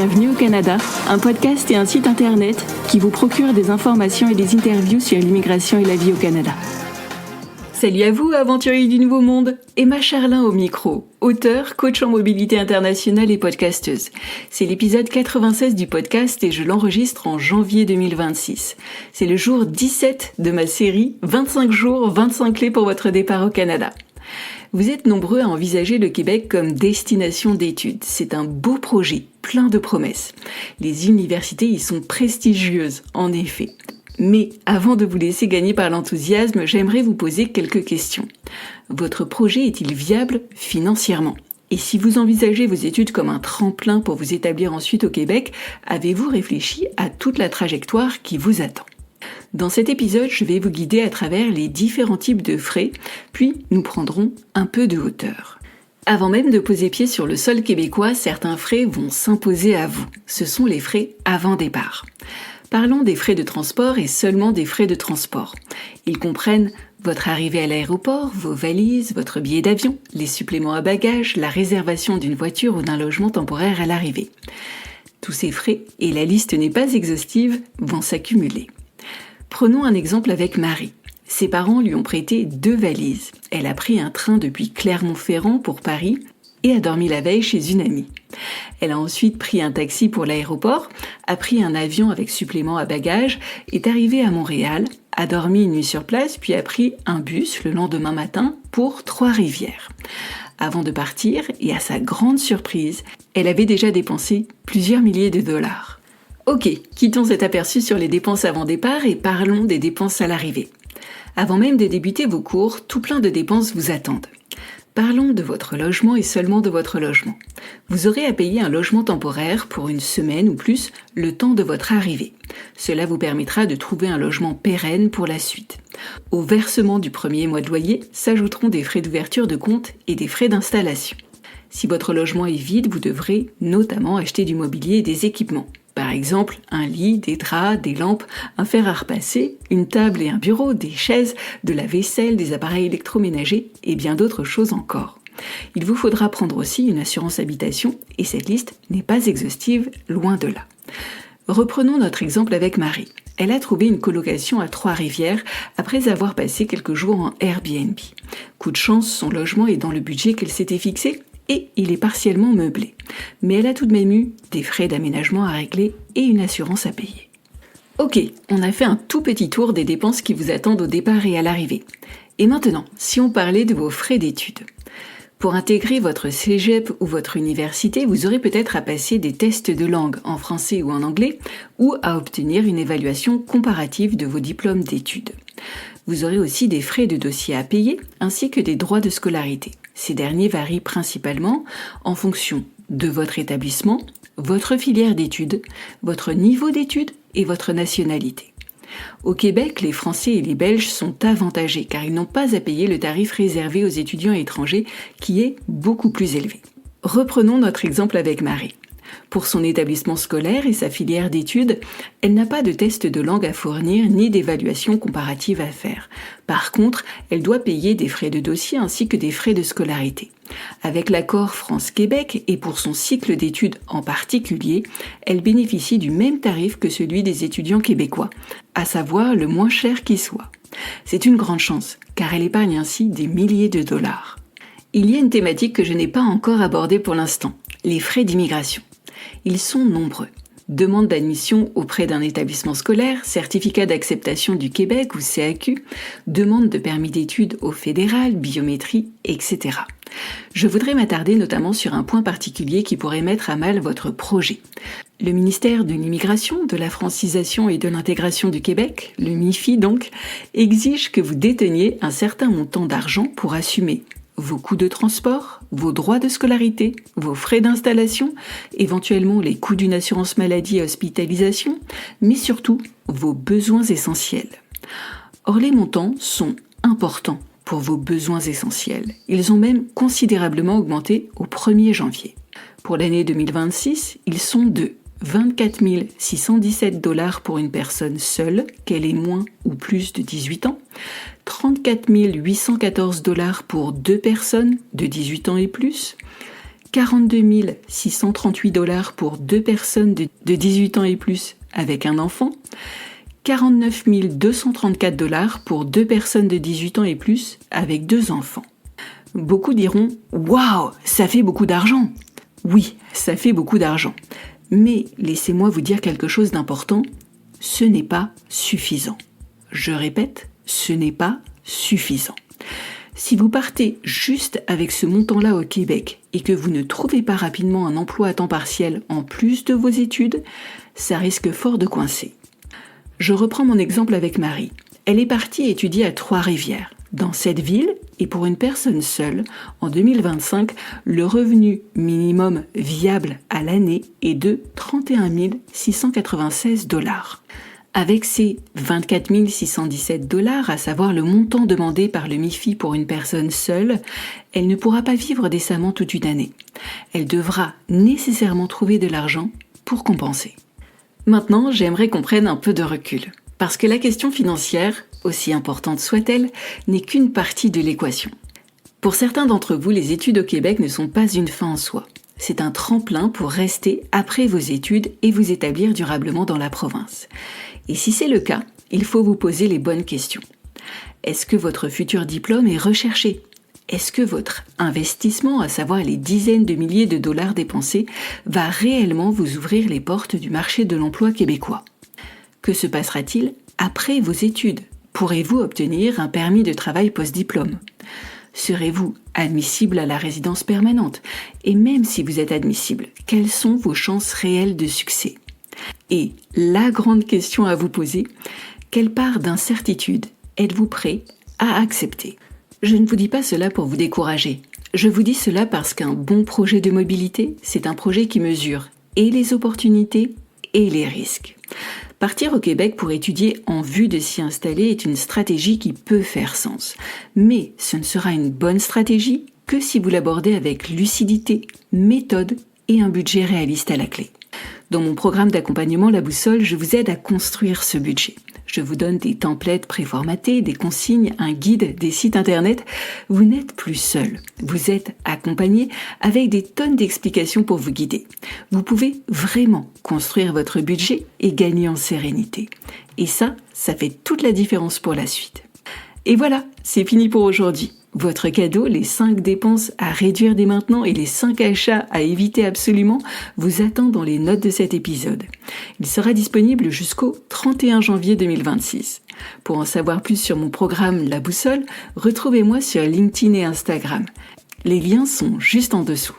Bienvenue au Canada, un podcast et un site internet qui vous procure des informations et des interviews sur l'immigration et la vie au Canada. Salut à vous, aventuriers du Nouveau Monde! Emma Charlin au micro, auteure, coach en mobilité internationale et podcasteuse. C'est l'épisode 96 du podcast et je l'enregistre en janvier 2026. C'est le jour 17 de ma série 25 jours, 25 clés pour votre départ au Canada. Vous êtes nombreux à envisager le Québec comme destination d'études. C'est un beau projet, plein de promesses. Les universités y sont prestigieuses, en effet. Mais avant de vous laisser gagner par l'enthousiasme, j'aimerais vous poser quelques questions. Votre projet est-il viable financièrement ? Et si vous envisagez vos études comme un tremplin pour vous établir ensuite au Québec, avez-vous réfléchi à toute la trajectoire qui vous attend ? Dans cet épisode, je vais vous guider à travers les différents types de frais, puis nous prendrons un peu de hauteur. Avant même de poser pied sur le sol québécois, certains frais vont s'imposer à vous. Ce sont les frais avant départ. Parlons des frais de transport et seulement des frais de transport. Ils comprennent votre arrivée à l'aéroport, vos valises, votre billet d'avion, les suppléments à bagages, la réservation d'une voiture ou d'un logement temporaire à l'arrivée. Tous ces frais, et la liste n'est pas exhaustive, vont s'accumuler. Prenons un exemple avec Marie. Ses parents lui ont prêté 2 valises. Elle a pris un train depuis Clermont-Ferrand pour Paris et a dormi la veille chez une amie. Elle a ensuite pris un taxi pour l'aéroport, a pris un avion avec supplément à bagages, est arrivée à Montréal, a dormi une nuit sur place, puis a pris un bus le lendemain matin pour Trois-Rivières. Avant de partir, et à sa grande surprise, elle avait déjà dépensé plusieurs milliers de dollars. Ok, quittons cet aperçu sur les dépenses avant départ et parlons des dépenses à l'arrivée. Avant même de débuter vos cours, tout plein de dépenses vous attendent. Parlons de votre logement et seulement de votre logement. Vous aurez à payer un logement temporaire pour une semaine ou plus le temps de votre arrivée. Cela vous permettra de trouver un logement pérenne pour la suite. Au versement du premier mois de loyer s'ajouteront des frais d'ouverture de compte et des frais d'installation. Si votre logement est vide, vous devrez notamment acheter du mobilier et des équipements. Par exemple, un lit, des draps, des lampes, un fer à repasser, une table et un bureau, des chaises, de la vaisselle, des appareils électroménagers et bien d'autres choses encore. Il vous faudra prendre aussi une assurance habitation et cette liste n'est pas exhaustive, loin de là. Reprenons notre exemple avec Marie. Elle a trouvé une colocation à Trois-Rivières après avoir passé quelques jours en Airbnb. Coup de chance, son logement est dans le budget qu'elle s'était fixé et il est partiellement meublé. Mais elle a tout de même eu des frais d'aménagement à régler et une assurance à payer. Ok, on a fait un tout petit tour des dépenses qui vous attendent au départ et à l'arrivée. Et maintenant, si on parlait de vos frais d'études. Pour intégrer votre cégep ou votre université, vous aurez peut-être à passer des tests de langue en français ou en anglais ou à obtenir une évaluation comparative de vos diplômes d'études. Vous aurez aussi des frais de dossier à payer ainsi que des droits de scolarité. Ces derniers varient principalement en fonction de votre établissement, votre filière d'études, votre niveau d'études et votre nationalité. Au Québec, les Français et les Belges sont avantagés car ils n'ont pas à payer le tarif réservé aux étudiants étrangers qui est beaucoup plus élevé. Reprenons notre exemple avec Marie. Pour son établissement scolaire et sa filière d'études, elle n'a pas de test de langue à fournir ni d'évaluation comparative à faire. Par contre, elle doit payer des frais de dossier ainsi que des frais de scolarité. Avec l'accord France-Québec et pour son cycle d'études en particulier, elle bénéficie du même tarif que celui des étudiants québécois, à savoir le moins cher qui soit. C'est une grande chance, car elle épargne ainsi des milliers de dollars. Il y a une thématique que je n'ai pas encore abordée pour l'instant, les frais d'immigration. Ils sont nombreux. Demande d'admission auprès d'un établissement scolaire, certificat d'acceptation du Québec ou CAQ, demande de permis d'études au fédéral, biométrie, etc. Je voudrais m'attarder notamment sur un point particulier qui pourrait mettre à mal votre projet. Le ministère de l'Immigration, de la Francisation et de l'Intégration du Québec, le MIFI donc, exige que vous déteniez un certain montant d'argent pour assumer vos coûts de transport, vos droits de scolarité, vos frais d'installation, éventuellement les coûts d'une assurance maladie et hospitalisation, mais surtout vos besoins essentiels. Or, les montants sont importants pour vos besoins essentiels. Ils ont même considérablement augmenté au 1er janvier. Pour l'année 2026, ils sont de 24 617 $ pour une personne seule, qu'elle ait moins ou plus de 18 ans, 34 814 $ pour 2 personnes de 18 ans et plus, 42 638 $ pour 2 personnes de 18 ans et plus avec un enfant, 49 234 $ pour 2 personnes de 18 ans et plus avec 2 enfants. Beaucoup diront « Waouh, ça fait beaucoup d'argent !» Oui, ça fait beaucoup d'argent. Mais laissez-moi vous dire quelque chose d'important, ce n'est pas suffisant. Je répète, ce n'est pas suffisant. Si vous partez juste avec ce montant-là au Québec et que vous ne trouvez pas rapidement un emploi à temps partiel en plus de vos études, ça risque fort de coincer. Je reprends mon exemple avec Marie. Elle est partie étudier à Trois-Rivières. Dans cette ville, et pour une personne seule, en 2025, le revenu minimum viable à l'année est de 31 696 $. Avec ces 24 617 $, à savoir le montant demandé par le MIFI pour une personne seule, elle ne pourra pas vivre décemment toute une année. Elle devra nécessairement trouver de l'argent pour compenser. Maintenant, j'aimerais qu'on prenne un peu de recul. Parce que la question financière, aussi importante soit-elle, n'est qu'une partie de l'équation. Pour certains d'entre vous, les études au Québec ne sont pas une fin en soi. C'est un tremplin pour rester après vos études et vous établir durablement dans la province. Et si c'est le cas, il faut vous poser les bonnes questions. Est-ce que votre futur diplôme est recherché ? Est-ce que votre investissement, à savoir les dizaines de milliers de dollars dépensés, va réellement vous ouvrir les portes du marché de l'emploi québécois ? Que se passera-t-il après vos études ? Pourrez-vous obtenir un permis de travail post-diplôme ? Serez-vous admissible à la résidence permanente ? Et même si vous êtes admissible, quelles sont vos chances réelles de succès ? Et la grande question à vous poser, quelle part d'incertitude êtes-vous prêt à accepter ? Je ne vous dis pas cela pour vous décourager. Je vous dis cela parce qu'un bon projet de mobilité, c'est un projet qui mesure et les opportunités et les risques. Partir au Québec pour étudier en vue de s'y installer est une stratégie qui peut faire sens. Mais ce ne sera une bonne stratégie que si vous l'abordez avec lucidité, méthode et un budget réaliste à la clé. Dans mon programme d'accompagnement La Boussole, je vous aide à construire ce budget. Je vous donne des templates préformatés, des consignes, un guide, des sites internet. Vous n'êtes plus seul. Vous êtes accompagné avec des tonnes d'explications pour vous guider. Vous pouvez vraiment construire votre budget et gagner en sérénité. Et ça fait toute la différence pour la suite. Et voilà, c'est fini pour aujourd'hui. Votre cadeau, les 5 dépenses à réduire dès maintenant et les 5 achats à éviter absolument, vous attend dans les notes de cet épisode. Il sera disponible jusqu'au 31 janvier 2026. Pour en savoir plus sur mon programme La Boussole, retrouvez-moi sur LinkedIn et Instagram. Les liens sont juste en dessous.